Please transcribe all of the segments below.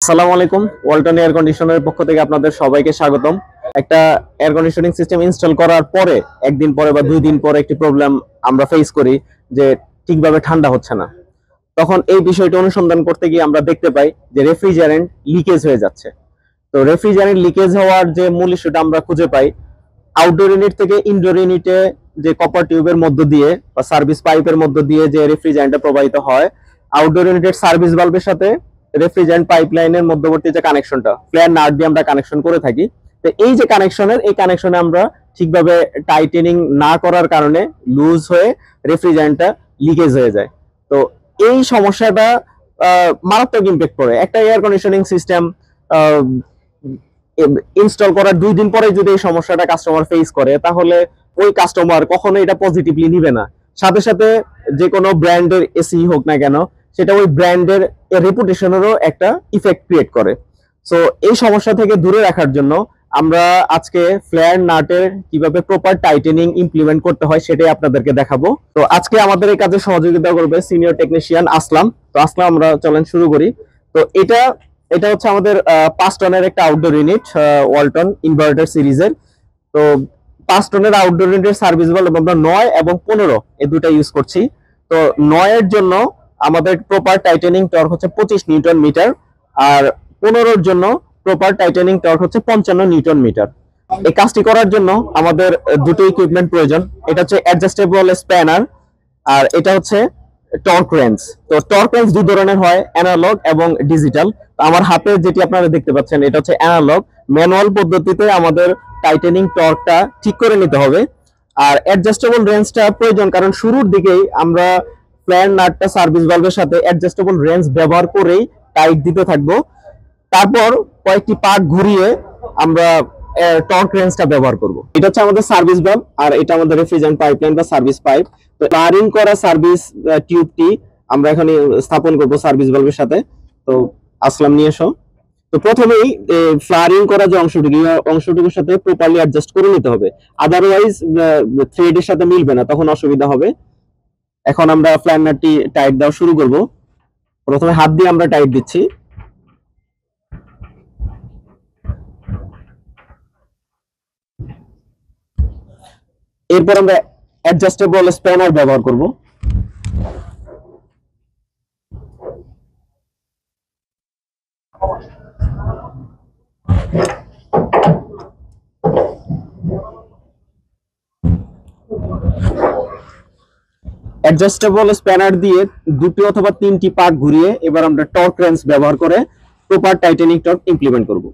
আসসালামু আলাইকুম। ওয়ালটন এয়ার কন্ডিশনারের পক্ষ থেকে আপনাদের সবাইকে স্বাগতম। একটা এয়ার কন্ডিশনিং সিস্টেম ইনস্টল করার পরে একদিন পরে বা 2 দিন পরে একটি প্রবলেম আমরা ফেস করি যে ঠিকভাবে ঠান্ডা হচ্ছে না। তখন এই বিষয়টি অনুসন্ধান করতে গিয়ে আমরা দেখতে পাই যে রেফ্রিজারেন্ট লিকেজ হয়ে যাচ্ছে। তো রেফ্রিজারেন্ট লিকেজ হওয়ার যে মূল ইস্যুটা আমরা খুঁজে পাই আউটডোর ইউনিট থেকে ইনডোর ইউনিটে যে কপার টিউবের মধ্য দিয়ে বা সার্ভিস পাইপের মধ্য দিয়ে যে রেফ্রিজারেন্টটা প্রবাহিত হয়, আউটডোর ইউনিটের সার্ভিস ভালভের সাথে রেফ্রিজারেন্ট পাইপলাইনের মধ্যবর্তী যে কানেকশনটা ফ্লেয়ার নাট দিয়ে আমরা কানেকশন করে থাকি, তো এই যে কানেকশনে আমরা ঠিকভাবে টাইটেনিং না করার কারণে লুজ হয়ে রেফ্রিজারেন্টটা লিকেজ হয়ে যায়। তো এই সমস্যাটা মারাত্মক ইমপ্যাক্ট পড়ে একটা এয়ার কন্ডিশনিং সিস্টেম ইনস্টল করার 2 দিন পরে যদি এই সমস্যাটা কাস্টমার ফেস করে, তাহলে ওই কাস্টমার কখনো এটা পজিটিভলি নিবে না। সাথে সাথে যে কোনো ব্র্যান্ডের এসি হোক না কেন, সেটা ওই ব্র্যান্ডের রেপুটেশনেরও একটা ইফেক্ট ক্রিয়েট করে। সো এই সমস্যা থেকে দূরে রাখার জন্য আমরা আজকে ফ্লেয়ার নাটের কিভাবে প্রপার টাইটেনিং ইমপ্লিমেন্ট করতে হয় সেটাই আপনাদেরকে দেখাবো। তো আজকে আমাদের এই কাজে সহযোগিতা করবে সিনিয়র টেকনিশিয়ান আসলাম। তো আসলাম, আমরা চলেন শুরু করি। তো এটা হচ্ছে আমাদের 5 টনের একটা আউটডোর ইউনিট, ওয়ালটন ইনভার্টার সিরিজের। তো 5 টনের আউটডোর ইউনিটের সার্ভিস ভালভ আমরা 9 এবং 15 এই দুটো ইউজ করছি। তো 9 এর জন্য আমাদের প্রপার টাইটেনিং টর্ক হচ্ছে 25 নিউটন মিটার, আর 15 এর জন্য প্রপার টাইটেনিং টর্ক হচ্ছে 55 নিউটন মিটার। এই কাজটি করার জন্য আমাদের দুটো ইকুইপমেন্ট প্রয়োজন। এটা হচ্ছে অ্যাডজাস্টেবল স্প্যানার, আর এটা হচ্ছে টর্ক রেঞ্জ। তো টর্ক রেঞ্জ 2 ধরনের হয়, অ্যানালগ এবং ডিজিটাল। আমার হাতে যেটি আপনারা দেখতে পাচ্ছেন এটা হচ্ছে অ্যানালগ। ম্যানুয়াল পদ্ধতিতে আমাদের টাইটেনিং টর্কটা ঠিক করে নিতে হবে। আর অ্যাডজাস্টেবল রেঞ্জটা প্রয়োজন, কারণ শুরুর দিকেই আমরা ফ্লেয়ার নাটটা সার্ভিস ভালভের সাথে অ্যাডজাস্টেবল রেঞ্জ ব্যবহার করেই টাইট দিতে থাকবো। তারপর কয়েকটি পার্ট ঘুরিয়ে আমরা টর্ক রেঞ্জটা ব্যবহার করব। এটা হচ্ছে আমাদের সার্ভিস ভালভ, আর এটা আমাদের রেফ্রিজারেন্ট পাইপলাইন বা সার্ভিস পাইপ। তো ওয়্যারিং করা সার্ভিস টিউবটি আমরা এখানে স্থাপন করব সার্ভিস ভালভের সাথে। তো আসলাম, নিয়ে এসো। তো প্রথমেই ফ্লারিং করা যে অংশটুকুর সাথে প্রপারলি অ্যাডজাস্ট করে নিতে হবে, আদারওয়াইজ থ্রেডের সাথে মিলবে না, তখন অসুবিধা হবে। এখন আমরা ফ্ল্যান নাটটি টাইট দেওয়া শুরু করব। প্রথমে হাত দিয়ে আমরা টাইট দিচ্ছি। এরপর আমরা অ্যাডজাস্টেবল স্প্যানার ব্যবহার করব। অ্যাডজাস্টেবল স্প্যানার দিয়ে 2টি অথবা 3টি পার্ট ঘুরিয়ে এবার আমরা টর্ক রেঞ্জ ব্যবহার করে প্রপার টাইটেনিং টর্ক ইমপ্লিমেন্ট করব।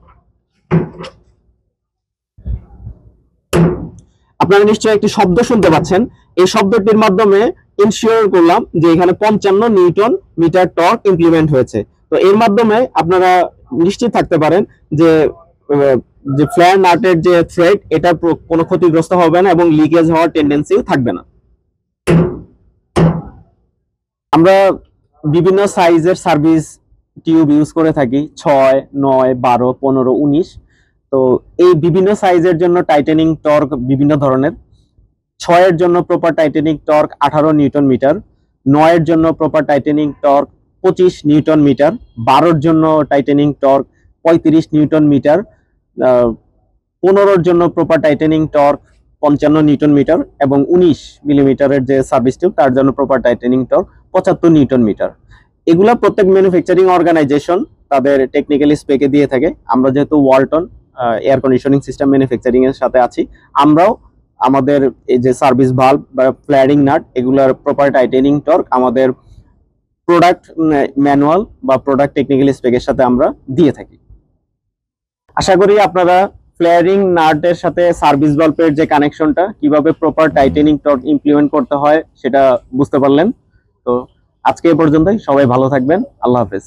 আপনারা নিশ্চয়ই একটি শব্দ শুনতে পাচ্ছেন। এই শব্দটির মাধ্যমে ইনশিওর করলাম যে এখানে 55 নিউটন মিটার টর্ক ইমপ্লিমেন্ট হয়েছে। তো এর মাধ্যমে আপনারা নিশ্চিত থাকতে পারেন যে ফ্লেয়ার নাটের যে থ্রেড এটা কোনো ক্ষতিগ্রস্ত হবে না এবং লিকেজ হওয়ার টেন্ডেন্সিও থাকবে না। আমরা বিভিন্ন সাইজের সার্ভিস টিউব ইউজ করে থাকি, 6, 9, 12, 15, 19। তো এই বিভিন্ন সাইজের জন্য টাইটেনিং টর্ক বিভিন্ন ধরনের। 6 এর জন্য proper tightening torque 18 newton meter, 9 এর জন্য proper tightening torque 25 newton meter, 12 এর জন্য টাইটেনিং টর্ক 35 নিউটন মিটার, 15 এর জন্য proper tightening torque 55 newton meter, এবং 19 মিলিমিটারের যে সার্ভিস টিউব তার জন্য proper tightening torque 75 newton meter. এগুলা প্রত্যেক ম্যানুফ্যাকচারিং অর্গানাইজেশন তাদের টেকনিক্যালি স্পেকে দিয়ে থাকে। আমরা যেহেতু Walton air conditioning system manufacturing এর সাথে আছি, আমরাও আমাদের এই যে সার্ভিস ভালভ বা ফ্লেয়ারিং নাট এগুলার প্রপার টাইটেনিং টর্ক আমাদের প্রোডাক্ট ম্যানুয়াল বা প্রোডাক্ট টেকনিক্যাল স্পেকের সাথে আমরা দিয়ে থাকি। আশা করি আপনারা ফ্লেয়ারিং নাটের সাথে সার্ভিস ভালভের যে কানেকশনটা কিভাবে প্রপার টাইটেনিং টর্ক ইমপ্লিমেন্ট করতে হয় সেটা বুঝতে পারলেন। তো আজকে এ পর্যন্তই, সবাই ভালো থাকবেন, আল্লাহ হাফেজ।